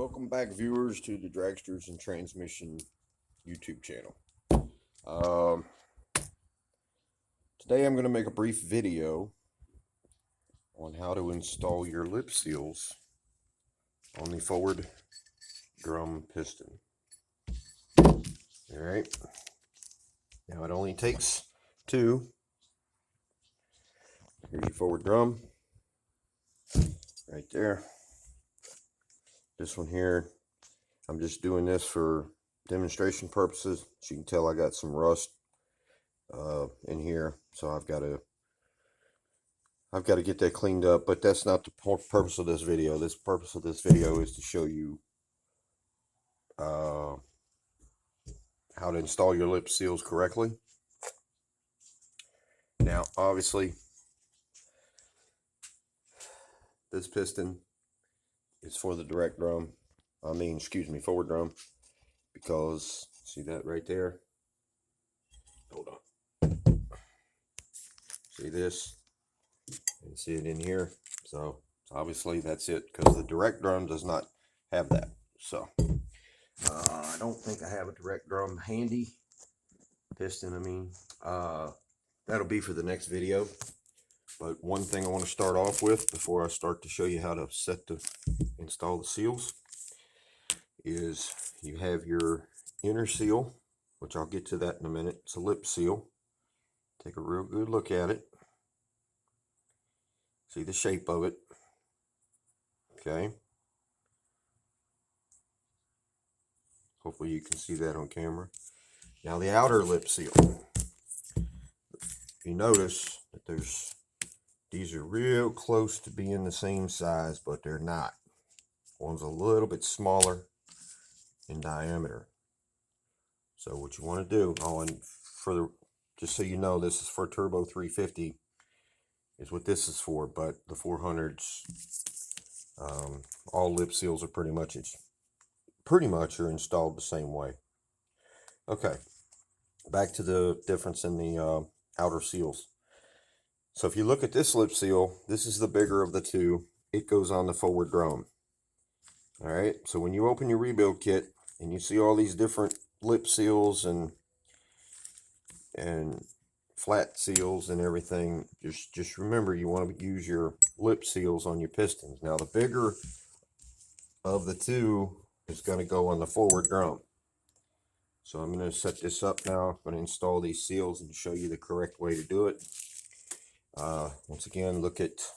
Welcome back, viewers, to the Dragsters and Transmission YouTube channel. Today I'm going to make a brief video on how to install your lip seals on the forward drum piston. Alright, now it only takes two. Here's your forward drum, right there. This one here, I'm just doing this for demonstration purposes. As you can tell, I got some rust in here, so I've got to get that cleaned up. But that's not the purpose of this video. The purpose of this video is to show you how to install your lip seals correctly. Now, obviously, this piston is for the direct drum. Forward drum, because see that right there? Hold on. See this? And see it in here? So obviously that's it, because the direct drum does not have that. So I don't think I have a direct drum handy. Piston, that'll be for the next video. But one thing I want to start off with before I start to show you how to install the seals is you have your inner seal, which I'll get to that in a minute. It's a lip seal. Take a real good look at it. See the shape of it. Okay. Hopefully you can see that on camera. Now the outer lip seal. You notice that these are real close to being the same size, but they're not. One's a little bit smaller in diameter. So what you want to do, just so you know, this is for Turbo 350 is what this is for, but the 400s, all lip seals are pretty much are installed the same way. Okay, back to the difference in the outer seals. So if you look at this lip seal, this is the bigger of the two. It goes on the forward drum. All right, so when you open your rebuild kit and you see all these different lip seals and flat seals and everything, just remember you want to use your lip seals on your pistons. Now the bigger of the two is going to go on the forward drum. So I'm going to set this up now. I'm going to install these seals and show you the correct way to do it. Once again, look at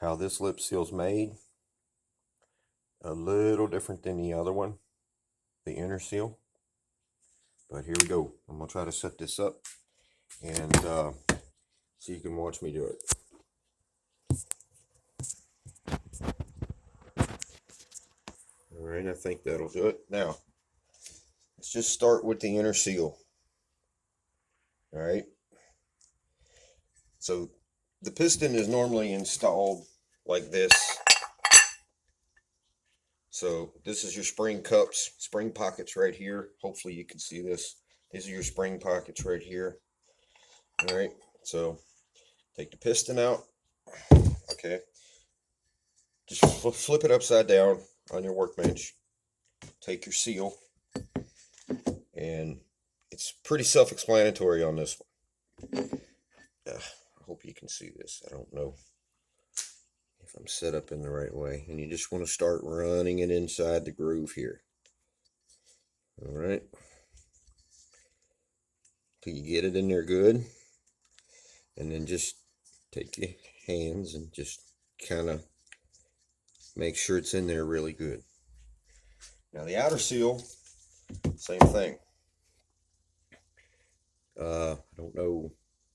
how this lip seal is made. A little different than the other one, the inner seal. But here we go. I'm going to try to set this up and so you can watch me do it. All right, I think that'll do it. Now, let's just start with the inner seal. All right. So the piston is normally installed like this. So this is your spring cups, spring pockets right here. Hopefully you can see this. These are your spring pockets right here. All right, so take the piston out. Okay, just flip it upside down on your workbench. Take your seal, and it's pretty self-explanatory on this one. I hope you can see this. I don't know if I'm set up in the right way. And you just want to start running it inside the groove here. All right, till you get it in there good. And then just take your hands and just kind of make sure it's in there really good. Now the outer seal, same thing. I don't know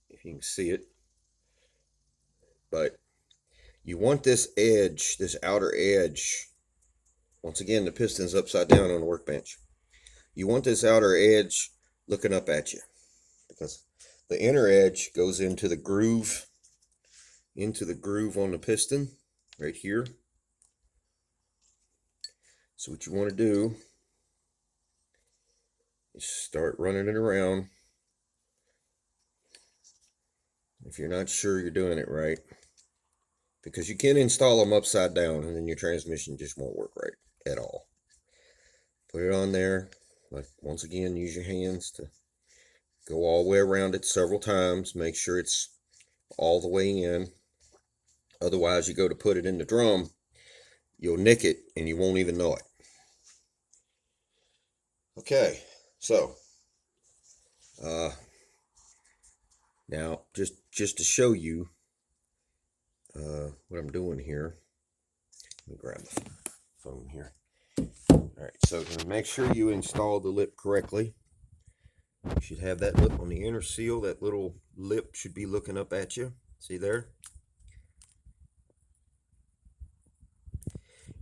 if you can see it, but you want this edge, this outer edge. Once again, the piston's upside down on the workbench. You want this outer edge looking up at you, because the inner edge goes into the groove on the piston right here. So what you want to do is start running it around. If you're not sure you're doing it right, because you can install them upside down and then your transmission just won't work right at all. Put it on there. Like, once again, use your hands to go all the way around it several times. Make sure it's all the way in. Otherwise, you go to put it in the drum, you'll nick it and you won't even know it. Okay, so now just to show you what I'm doing here, let me grab the phone here. All right, so to make sure you install the lip correctly, you should have that lip on the inner seal. That little lip should be looking up at you. See there?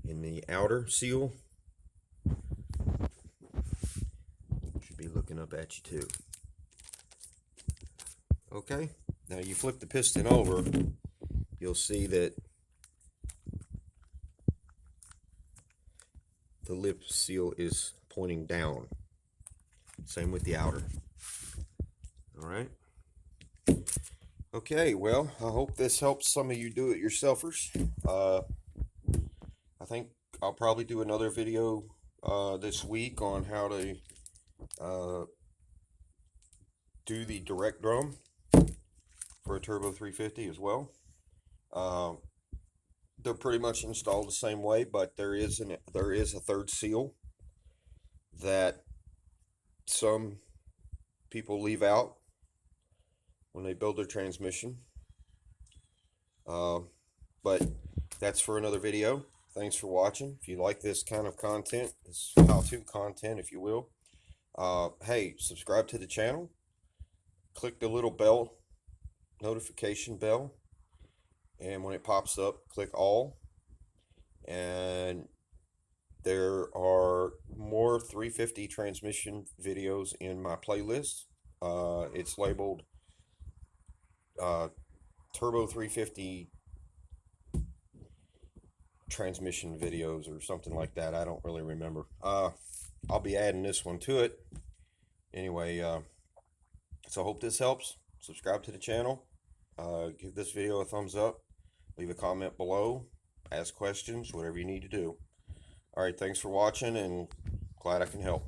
In the outer seal, should be looking up at you too. Okay, now you flip the piston over, you'll see that the lip seal is pointing down. Same with the outer. All right. Okay, well, I hope this helps some of you do-it-yourselfers. I think I'll probably do another video this week on how to do the direct drum for a Turbo 350 as well. They're pretty much installed the same way, but there is a third seal that some people leave out when they build their transmission. But that's for another video. Thanks for watching. If you like this kind of content, this how-to content, if you will, hey, subscribe to the channel. Click the little bell, notification bell, and when it pops up, click all. And there are more 350 transmission videos in my playlist. It's labeled Turbo 350 transmission videos or something like that. I don't really remember. I'll be adding this one to it. Anyway, so I hope this helps. Subscribe to the channel. Give this video a thumbs up. Leave a comment below. Ask questions, whatever you need to do. Alright, thanks for watching, and glad I can help.